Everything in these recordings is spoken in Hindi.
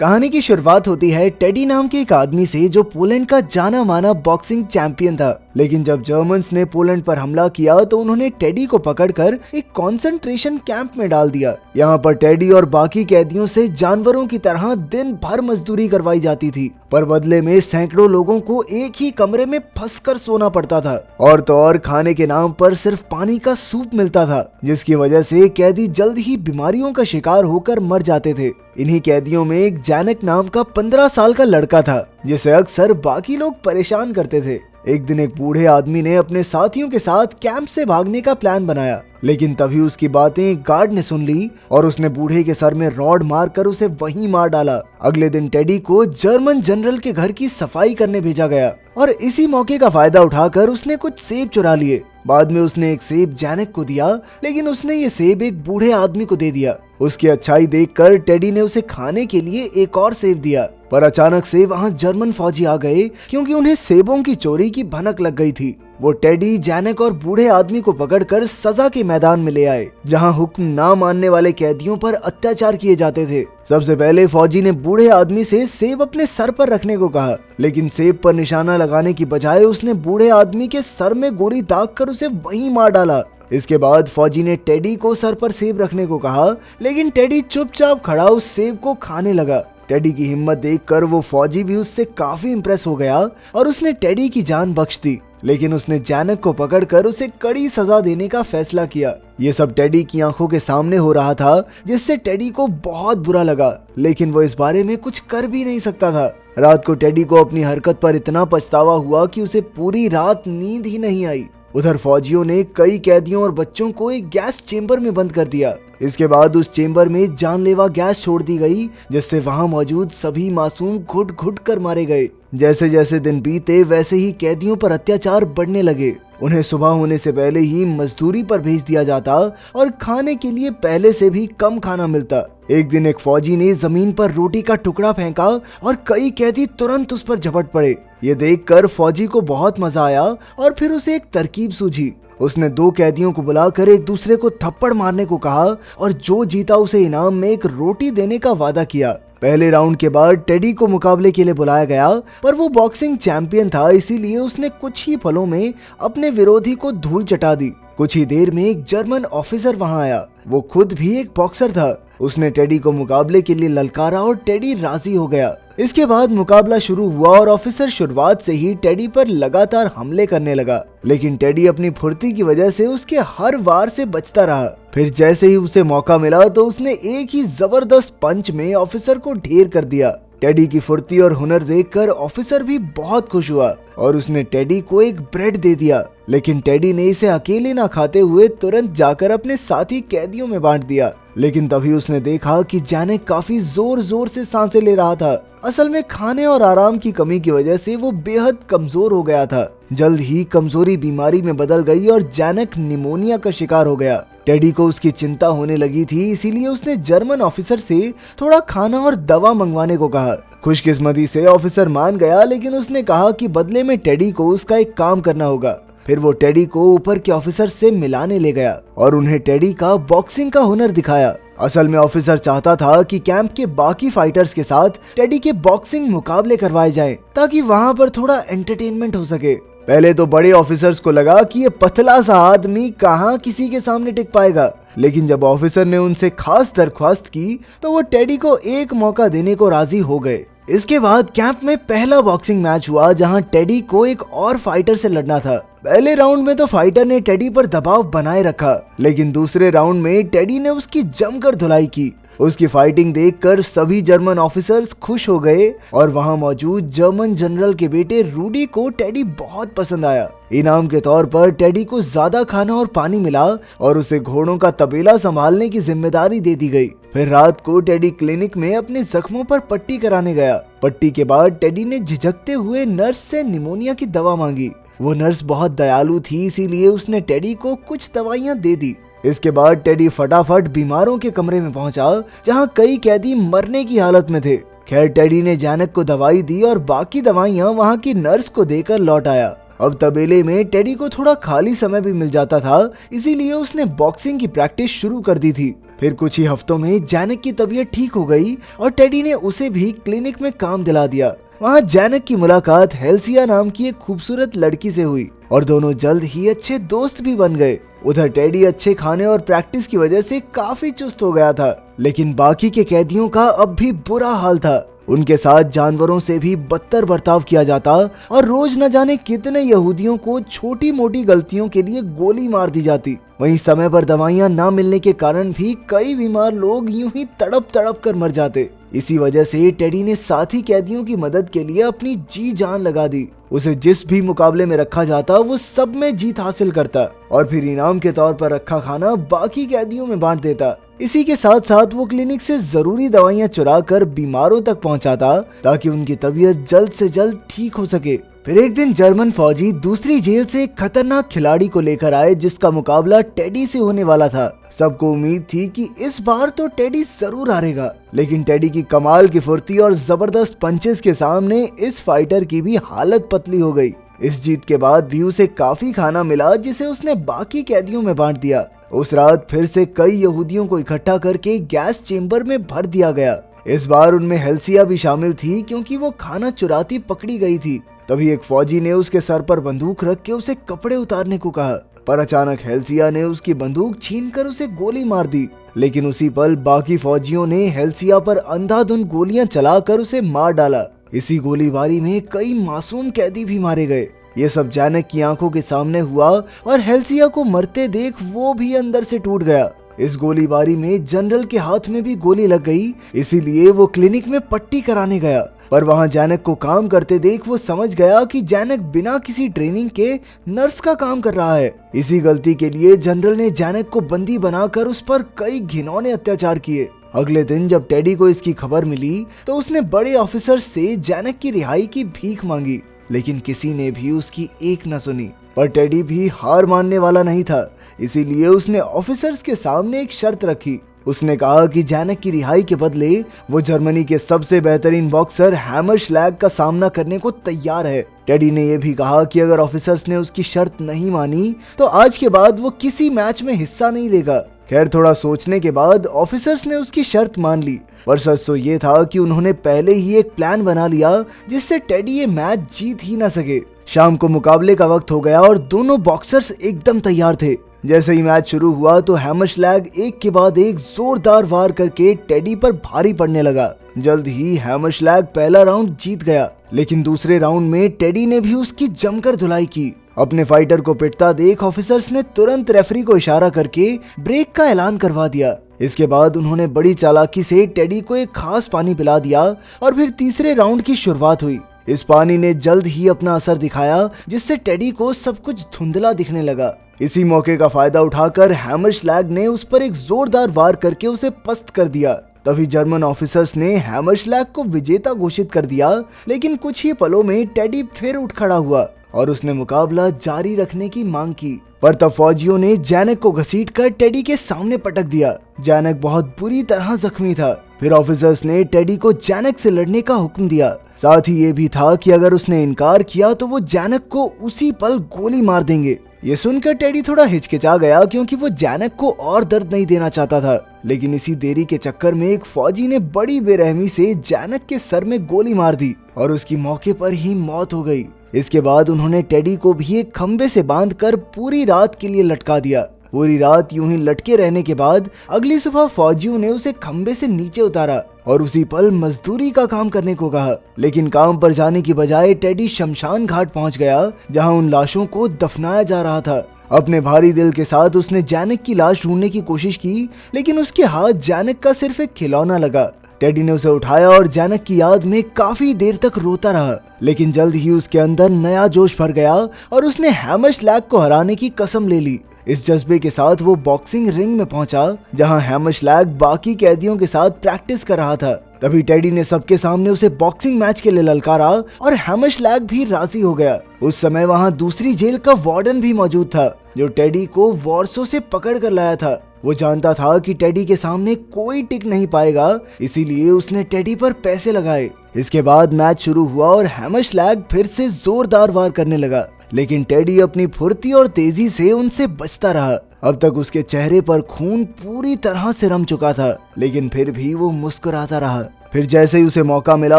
कहानी की शुरुआत होती है टेडी नाम के एक आदमी से जो पोलैंड का जाना माना बॉक्सिंग चैंपियन था। लेकिन जब जर्मन्स ने पोलैंड पर हमला किया तो उन्होंने टेडी को पकड़कर एक कंसंट्रेशन कैंप में डाल दिया। यहाँ पर टेडी और बाकी कैदियों से जानवरों की तरह दिन भर मजदूरी करवाई जाती थी, पर बदले में सैकड़ों लोगों को एक ही कमरे में फंसकर सोना पड़ता था। और तो और खाने के नाम पर सिर्फ पानी का सूप मिलता था, जिसकी वजह से कैदी जल्द ही बीमारियों का शिकार होकर मर जाते थे। इन्हीं कैदियों में एक जैनक नाम का 15 साल का लड़का था, जिसे अक्सर बाकी लोग परेशान करते थे। एक दिन एक बूढ़े आदमी ने अपने साथियों के साथ कैंप से भागने का प्लान बनाया, लेकिन तभी उसकी बातें गार्ड ने सुन ली और उसने बूढ़े के सर में रॉड मारकर उसे वहीं मार डाला। अगले दिन टेडी को जर्मन जनरल के घर की सफाई करने भेजा गया और इसी मौके का फायदा उठाकर उसने कुछ सेब चुरा लिए। बाद में उसने एक सेब जैनक को दिया, लेकिन उसने ये सेब एक बूढ़े आदमी को दे दिया। उसकी अच्छाई देखकर टेडी ने उसे खाने के लिए एक और सेब दिया, पर अचानक से वहाँ जर्मन फौजी आ गए क्योंकि उन्हें सेबों की चोरी की भनक लग गई थी। वो टेडी, जैनक और बूढ़े आदमी को पकड़कर सजा के मैदान में ले आए, जहाँ हुक्म ना मानने वाले कैदियों पर अत्याचार किए जाते थे। सबसे पहले फौजी ने बूढ़े आदमी से सेब अपने सर पर रखने को कहा, लेकिन सेब पर निशाना लगाने की बजाय उसने बूढ़े आदमी के सर में गोली दागकर उसे वहीं मार डाला। इसके बाद फौजी ने टेडी को सर पर सेब रखने को कहा, लेकिन टेडी चुपचाप खड़ा उस सेब को खाने लगा। टेडी की हिम्मत देखकर वो फौजी भी उससे काफी इंप्रेस हो गया और उसने टेडी की जान बख्श दी, लेकिन उसने जैनक को पकड़कर उसे कड़ी सजा देने का फैसला किया। ये सब टेडी की आंखों के सामने हो रहा था, जिससे टेडी को बहुत बुरा लगा, लेकिन वो इस बारे में कुछ कर भी नहीं सकता था। रात को टेडी को अपनी हरकत पर इतना पछतावा हुआ कि उसे पूरी रात नींद ही नहीं आई। उधर फौजियों ने कई कैदियों और बच्चों को एक गैस चेंबर में बंद कर दिया। इसके बाद उस चेंबर में जानलेवा गैस छोड़ दी गई, जिससे वहां मौजूद सभी मासूम घुट घुट कर मारे गए। जैसे जैसे दिन बीते वैसे ही कैदियों पर अत्याचार बढ़ने लगे। उन्हें सुबह होने से पहले ही मजदूरी पर भेज दिया जाता और खाने के लिए पहले से भी कम खाना मिलता। एक दिन एक फौजी ने जमीन पर रोटी का टुकड़ा फेंका और कई कैदी तुरंत उस पर झपट पड़े। ये देखकर फौजी को बहुत मजा आया और फिर उसे एक तरकीब सूझी। उसने 2 कैदियों को बुलाकर एक दूसरे को थप्पड़ मारने को कहा और जो जीता उसे इनाम में एक रोटी देने का वादा किया। पहले राउंड के बाद टेडी को मुकाबले के लिए बुलाया गया, पर वो बॉक्सिंग चैंपियन था, इसीलिए उसने कुछ ही पलों में अपने विरोधी को धूल चटा दी। कुछ ही देर में एक जर्मन ऑफिसर वहां आया। वो खुद भी एक बॉक्सर था। उसने टेडी को मुकाबले के लिए ललकारा और टेडी राजी हो गया। इसके बाद मुकाबला शुरू हुआ और ऑफिसर शुरुआत से ही टेडी पर लगातार हमले करने लगा, लेकिन टेडी अपनी फुर्ती की वजह से उसके हर वार से बचता रहा। फिर जैसे ही उसे मौका मिला तो उसने एक ही जबरदस्त पंच में ऑफिसर को ढेर कर दिया। टेडी की फुर्ती और हुनर देखकर ऑफिसर भी बहुत खुश हुआ और उसने टेडी को एक ब्रेड दे दिया, लेकिन टेडी ने इसे अकेले ना खाते हुए तुरंत जाकर अपने साथी कैदियों में बांट दिया। लेकिन तभी उसने देखा कि जैनक काफी जोर जोर से सांसें ले रहा था। असल में खाने और आराम की कमी की वजह से वो बेहद कमजोर हो गया था। जल्द ही कमजोरी बीमारी में बदल गई और जैनक निमोनिया का शिकार हो गया। टेडी को उसकी चिंता होने लगी थी, इसीलिए उसने जर्मन ऑफिसर से थोड़ा खाना और दवा मंगवाने को कहा। खुशकिस्मती से ऑफिसर मान गया, लेकिन उसने कहा कि बदले में टेडी को उसका एक काम करना होगा। फिर वो टेडी को ऊपर के ऑफिसर से मिलाने ले गया और उन्हें टेडी का बॉक्सिंग का हुनर दिखाया। असल में ऑफिसर चाहता था कि कैंप के बाकी फाइटर्स के साथ टेडी के बॉक्सिंग मुकाबले करवाए जाएं, ताकि वहां पर थोड़ा एंटरटेनमेंट हो सके। पहले तो बड़े ऑफिसर्स को लगा कि ये पतला सा आदमी कहाँ किसी के सामने टिक पाएगा, लेकिन जब ऑफिसर ने उनसे खास दरख्वास्त की तो वो टेडी को एक मौका देने को राजी हो गए। इसके बाद कैंप में पहला बॉक्सिंग मैच हुआ, जहां टेडी को एक और फाइटर से लड़ना था। पहले राउंड में तो फाइटर ने टेडी पर दबाव बनाए रखा, लेकिन दूसरे राउंड में टेडी ने उसकी जमकर धुलाई की। उसकी फाइटिंग देखकर सभी जर्मन ऑफिसर्स खुश हो गए और वहां मौजूद जर्मन जनरल के बेटे रूडी को टेडी बहुत पसंद आया। इनाम के तौर पर टेडी को ज्यादा खाना और पानी मिला और उसे घोड़ों का तबेला संभालने की जिम्मेदारी दे दी गई। फिर रात को टेडी क्लिनिक में अपने जख्मों पर पट्टी कराने गया। पट्टी के बाद टेडी ने झिझकते हुए नर्स से निमोनिया की दवा मांगी। वो नर्स बहुत दयालु थी, इसीलिए उसने टेडी को कुछ दवाइयां दे दी। इसके बाद टेडी फटाफट बीमारों के कमरे में पहुंचा, जहां कई कैदी मरने की हालत में थे। खैर टेडी ने जैनक को दवाई दी और बाकी दवाइयां वहां की नर्स को देकर लौट आया। अब तबेले में टेडी को थोड़ा खाली समय भी मिल जाता था, इसीलिए उसने बॉक्सिंग की प्रैक्टिस शुरू कर दी थी। फिर कुछ ही हफ्तों में जैनक की तबीयत ठीक हो गई और टेडी ने उसे भी क्लिनिक में काम दिला दिया। वहाँ जैनक की मुलाकात हेल्सिया नाम की एक खूबसूरत लड़की से हुई और दोनों जल्द ही अच्छे दोस्त भी बन गए। उधर टेडी अच्छे खाने और प्रैक्टिस की वजह से काफी चुस्त हो गया था, लेकिन बाकी के कैदियों का अब भी बुरा हाल था। उनके साथ जानवरों से भी बदतर बर्ताव किया जाता और रोज न जाने कितने यहूदियों को छोटी मोटी गलतियों के लिए गोली मार दी जाती। वहीं समय पर दवाइयां ना मिलने के कारण भी कई बीमार लोग यूं ही तड़प तड़प कर मर जाते। इसी वजह से टेडी ने साथी कैदियों की मदद के लिए अपनी जी जान लगा दी। उसे जिस भी मुकाबले में रखा जाता वो सब में जीत हासिल करता और फिर इनाम के तौर पर रखा खाना बाकी कैदियों में बांट देता। इसी के साथ साथ वो क्लिनिक से जरूरी दवाइयां चुरा कर बीमारों तक पहुंचाता ताकि उनकी तबीयत जल्द से जल्द ठीक हो सके। फिर एक दिन जर्मन फौजी दूसरी जेल से एक खतरनाक खिलाड़ी को लेकर आए जिसका मुकाबला टेडी से होने वाला था। सबको उम्मीद थी कि इस बार तो टेडी जरूर हारेगा, लेकिन टेडी की कमाल की फुर्ती और जबरदस्त पंचेस के सामने इस फाइटर की भी हालत पतली हो गई। इस जीत के बाद भी उसे काफी खाना मिला जिसे उसने बाकी कैदियों में बांट दिया। उस रात फिर से कई यहूदियों को इकट्ठा करके गैस चेम्बर में भर दिया गया। इस बार उनमें हेल्सिया भी शामिल थी क्योंकि वो खाना चुराती पकड़ी गई थी। तभी एक फौजी ने उसके सर पर बंदूक रख के उसे कपड़े उतारने को कहा, पर अचानक हेल्सिया ने उसकी बंदूक छीनकर उसे गोली मार दी। लेकिन उसी पल बाकी फौजियों ने हेल्सिया पर अंधाधुंध गोलियां चलाकर उसे मार डाला। इसी गोलीबारी में कई मासूम कैदी भी मारे गए। ये सब जैनक की आंखों के सामने हुआ और हेल्सिया को मरते देख वो भी अंदर से टूट गया। इस गोलीबारी में जनरल के हाथ में भी गोली लग गई, इसीलिए वो क्लिनिक में पट्टी कराने गया। पर वहां जैनक को काम करते देख वो समझ गया कि जैनक बिना किसी ट्रेनिंग के नर्स का काम कर रहा है। इसी गलती के लिए जनरल ने जैनक को बंदी बनाकर उस पर कई घिनौने अत्याचार किए। अगले दिन जब टेडी को इसकी खबर मिली तो उसने बड़े ऑफिसर से जैनक की रिहाई की भीख मांगी, लेकिन किसी ने भी उसकी एक न सुनी। पर टेडी भी हार मानने वाला नहीं था, इसीलिए उसने ऑफिसर्स के सामने एक शर्त रखी। उसने कहा कि जैनक की रिहाई के बदले वो जर्मनी के सबसे बेहतरीन बॉक्सर हैमरश्लैग का सामना करने को तैयार है। टेडी ने यह भी कहा कि अगर ऑफिसर्स ने उसकी शर्त नहीं मानी तो आज के बाद वो किसी मैच में हिस्सा नहीं लेगा। खैर थोड़ा सोचने के बाद ऑफिसर्स ने उसकी शर्त मान ली, पर सच तो ये था कि उन्होंने पहले ही एक प्लान बना लिया जिससे टेडी ये मैच जीत ही ना सके। शाम को मुकाबले का वक्त हो गया और दोनों बॉक्सर्स एकदम तैयार थे। जैसे ही मैच शुरू हुआ तो हैमरश्लैग एक के बाद एक जोरदार वार करके टेडी पर भारी पड़ने लगा। जल्द ही हैमरश्लैग पहला राउंड जीत गया, लेकिन दूसरे राउंड में टेडी ने भी उसकी जमकर धुलाई की। अपने फाइटर को पिटता देख ऑफिसर्स ने तुरंत रेफरी को इशारा करके ब्रेक का ऐलान करवा दिया। इसके बाद उन्होंने बड़ी चालाकी से टेडी को एक खास पानी पिला दिया और फिर तीसरे राउंड की शुरुआत हुई। इस पानी ने जल्द ही अपना असर दिखाया, जिससे टेडी को सब कुछ धुंधला दिखने लगा। इसी मौके का फायदा उठाकर हैमरश्लैग ने उस पर एक जोरदार वार करके उसे पस्त कर दिया। तभी जर्मन ऑफिसर्स ने हैमरश्लैग को विजेता घोषित कर दिया, लेकिन कुछ ही पलों में टेडी फिर उठ खड़ा हुआ और उसने मुकाबला जारी रखने की मांग की। पर तब फौजियों ने जैनक को घसीटकर टेडी के सामने पटक दिया। जैनक बहुत बुरी तरह जख्मी था। फिर ऑफिसर्स ने टेडी को जैनक से लड़ने का हुक्म दिया। साथ ही ये भी था कि अगर उसने इनकार किया तो वो जैनक को उसी पल गोली मार देंगे। ये सुनकर टेडी थोड़ा हिचकिचा गया, क्योंकि वो जैनक को और दर्द नहीं देना चाहता था। लेकिन इसी देरी के चक्कर में एक फौजी ने बड़ी बेरहमी से जैनक के सर में गोली मार दी और उसकी मौके पर ही मौत हो गई। इसके बाद उन्होंने टेडी को भी एक खंबे से बांधकर पूरी रात के लिए लटका दिया। पूरी रात यूं ही लटके रहने के बाद अगली सुबह फौजियों ने उसे खंबे से नीचे उतारा और उसी पल मजदूरी का काम करने को कहा। लेकिन काम पर जाने की बजाय टेडी शमशान घाट पहुंच गया, जहां उन लाशों को दफनाया जा रहा था। अपने भारी दिल के साथ उसने जैनक की लाश ढूंढने की कोशिश की, लेकिन उसके हाथ जैनक का सिर्फ एक खिलौना लगा। टेडी ने उसे उठाया और जैनक की याद में काफी देर तक रोता रहा। लेकिन जल्द ही उसके अंदर नया जोश भर गया और उसने हैमरश्लैग को हराने की कसम ले ली। इस जज्बे के साथ वो बॉक्सिंग रिंग में पहुंचा, जहां हैमरश्लैग बाकी कैदियों के साथ प्रैक्टिस कर रहा था। तभी टेडी ने सबके सामने उसे बॉक्सिंग मैच के लिए ललकारा और हैमरश्लैग भी राजी हो गया। उस समय वहां दूसरी जेल का वार्डन भी मौजूद था, जो टेडी को वॉर्सो से पकड़ कर लाया था। वो जानता था कि टेडी के सामने कोई टिक नहीं पाएगा, इसीलिए उसने टेडी पर पैसे लगाए। इसके बाद मैच शुरू हुआ और हैमरश्लैग फिर से जोरदार वार करने लगा, लेकिन टेडी अपनी फुर्ती और तेजी से उनसे बचता रहा। अब तक उसके चेहरे पर खून पूरी तरह से रम चुका था, लेकिन फिर भी वो मुस्कुराता रहा। फिर जैसे ही उसे मौका मिला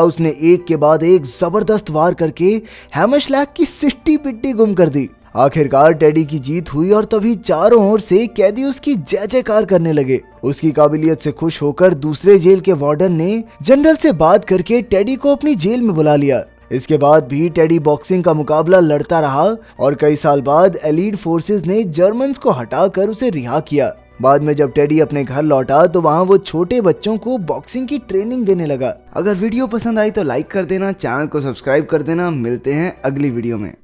उसने एक के बाद एक जबरदस्त वार करके हैमरस्लैग की सिट्टी पिट्टी गुम कर दी। आखिरकार टेडी की जीत हुई और तभी चारों ओर से कैदी उसकी जय जयकार करने लगे। उसकी काबिलियत से खुश होकर दूसरे जेल के वार्डन ने जनरल से बात करके टेडी को अपनी जेल में बुला लिया। इसके बाद भी टेडी बॉक्सिंग का मुकाबला लड़ता रहा और कई साल बाद एलीट फोर्सेस ने जर्मन्स को हटाकर उसे रिहा किया। बाद में जब टेडी अपने घर लौटा तो वहाँ वो छोटे बच्चों को बॉक्सिंग की ट्रेनिंग देने लगा। अगर वीडियो पसंद आई तो लाइक कर देना, चैनल को सब्सक्राइब कर देना। मिलते हैं अगली वीडियो में।